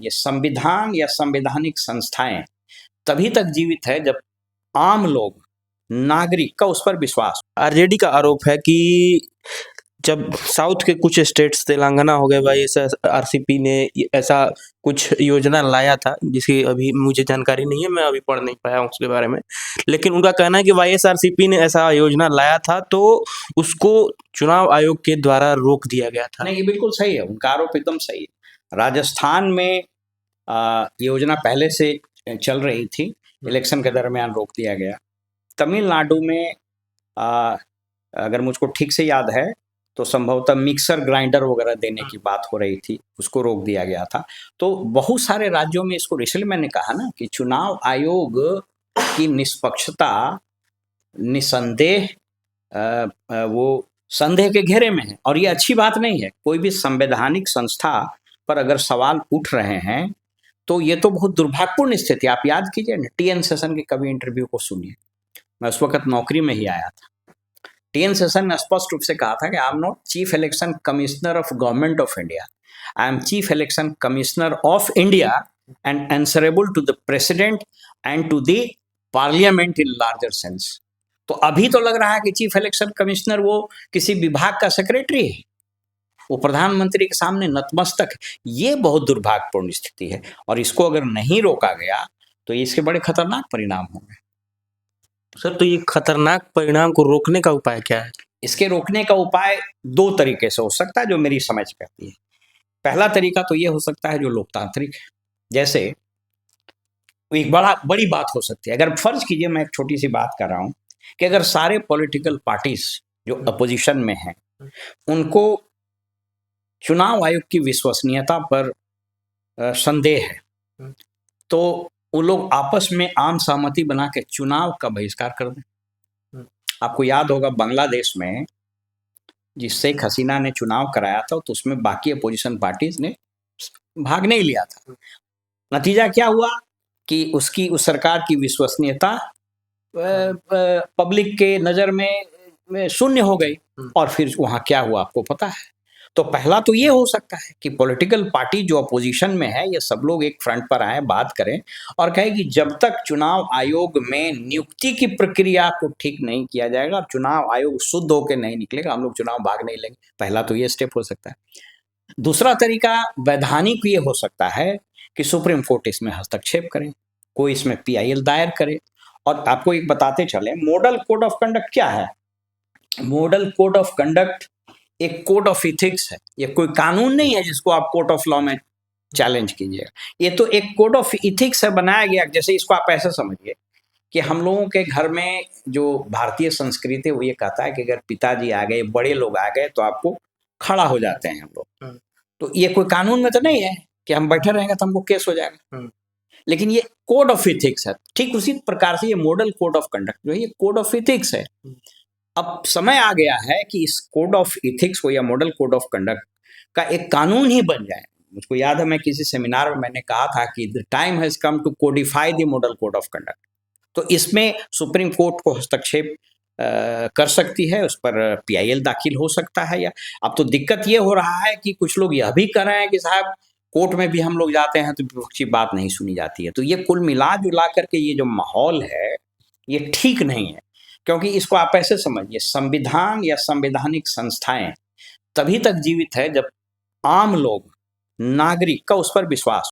ये संविधान या संवैधानिक संस्थाएं तभी तक जीवित है जब आम लोग, नागरिक का उस पर विश्वास। आरजेडी का आरोप है कि जब साउथ के कुछ स्टेट्स, तेलंगाना हो गए, वाईएसआरसीपी ने ऐसा कुछ योजना लाया था जिसकी अभी मुझे जानकारी नहीं है, मैं अभी पढ़ नहीं पाया हूँ उसके बारे में, लेकिन उनका कहना है कि वाईएसआरसीपी ने ऐसा योजना लाया था तो उसको चुनाव आयोग के द्वारा रोक दिया गया था। नहीं, ये बिल्कुल सही है, उनका आरोप एकदम सही है। राजस्थान में योजना पहले से चल रही थी, इलेक्शन के दरमियान रोक दिया गया। तमिलनाडु में अगर मुझको ठीक से याद है तो संभवतः मिक्सर ग्राइंडर वगैरह देने की बात हो रही थी, उसको रोक दिया गया था। तो बहुत सारे राज्यों में इसको, इसलिए मैंने कहा ना कि चुनाव आयोग की निष्पक्षता निसंदेह वो संदेह के घेरे में है, और ये अच्छी बात नहीं है। कोई भी संवैधानिक संस्था पर अगर सवाल उठ रहे हैं तो ये तो बहुत दुर्भाग्यपूर्ण स्थिति। आप याद कीजिए ना, टीएन सेशन के कभी इंटरव्यू को सुनिए, मैं उस वक्त नौकरी में ही आया था। टीएन सेशन ने स्पष्ट रूप से कहा था कि I am not chief election commissioner of government of India, I am chief election commissioner of India and answerable to the president and to the parliament in larger sense. तो अभी तो लग रहा है कि चीफ इलेक्शन कमिश्नर वो किसी विभाग का सेक्रेटरी है, वो प्रधानमंत्री के सामने नतमस्तक है। ये बहुत दुर्भाग्यपूर्ण स्थिति है, और इसको अगर नहीं रोका गया तो इसके बड़े खतरनाक परिणाम होंगे। सर, तो ये खतरनाक परिणाम को रोकने का उपाय क्या है? इसके रोकने का उपाय दो तरीके से हो सकता है, जो मेरी समझ कहती है। पहला तरीका तो ये हो सकता है जो लोकतांत्रिक है, जैसे एक बड़ी बात हो सकती है। अगर फर्ज कीजिए, मैं एक छोटी सी बात कर रहा हूं कि अगर सारे पॉलिटिकल पार्टीज जो अपोजिशन में हैं उनको चुनाव आयोग की विश्वसनीयता पर संदेह है, तो वो लोग आपस में आम सहमति बना के चुनाव का बहिष्कार कर दें। आपको याद होगा बांग्लादेश में जिस शेख हसीना ने चुनाव कराया था तो उसमें बाकी अपोजिशन पार्टीज ने भाग नहीं लिया था। नतीजा क्या हुआ कि उसकी उस सरकार की विश्वसनीयता पब्लिक के नज़र में शून्य हो गई। और फिर वहाँ क्या हुआ आपको पता है। तो पहला तो ये हो सकता है कि पॉलिटिकल पार्टी जो अपोजिशन में है ये सब लोग एक फ्रंट पर आए, बात करें और कहें कि जब तक चुनाव आयोग में नियुक्ति की प्रक्रिया को ठीक नहीं किया जाएगा और चुनाव आयोग शुद्ध होकर नहीं निकलेगा, हम लोग चुनाव भाग नहीं लेंगे। पहला तो ये स्टेप हो सकता है। दूसरा तरीका वैधानिक ये हो सकता है कि सुप्रीम कोर्ट इसमें हस्तक्षेप करे, कोई इसमें पीआईएल दायर करे। और आपको एक बताते चले, मॉडल कोड ऑफ कंडक्ट क्या है। मॉडल कोड ऑफ कंडक्ट एक कोड ऑफ इथिक्स है, ये कोई कानून नहीं है जिसको आप कोर्ट ऑफ लॉ में चैलेंज कीजिएगा। ये तो एक कोड ऑफ इथिक्स है बनाया गया। जैसे इसको आप ऐसा समझिए कि हम लोगों के घर में जो भारतीय संस्कृति है वो ये कहता है कि अगर पिताजी आ गए, बड़े लोग आ गए तो आपको खड़ा हो जाते हैं हम लोग। तो ये कोई कानून में तो नहीं है कि हम बैठे रहेंगे तो हमको केस हो जाएगा, लेकिन ये कोड ऑफ इथिक्स है। ठीक उसी प्रकार से ये मॉडल कोड ऑफ कंडक्ट जो है ये कोड ऑफ इथिक्स है। अब समय आ गया है कि इस कोड ऑफ इथिक्स को या मॉडल कोड ऑफ कंडक्ट का एक कानून ही बन जाए। मुझको याद है मैं किसी सेमिनार में मैंने कहा था कि the time has come to codify the model code of conduct. तो इसमें सुप्रीम कोर्ट को हस्तक्षेप कर सकती है, उस पर पीआईएल दाखिल हो सकता है। या अब तो दिक्कत ये हो रहा है कि कुछ लोग यह भी कर रहे हैं कि साहब कोर्ट में भी हम लोग जाते हैं तो विपक्षी बात नहीं सुनी जाती है। तो ये कुल मिला जुला करके ये जो माहौल है ये ठीक नहीं है, क्योंकि इसको आप ऐसे समझिए, संविधान या संवैधानिक संस्थाएं तभी तक जीवित है जब आम लोग, नागरिक का उस पर विश्वास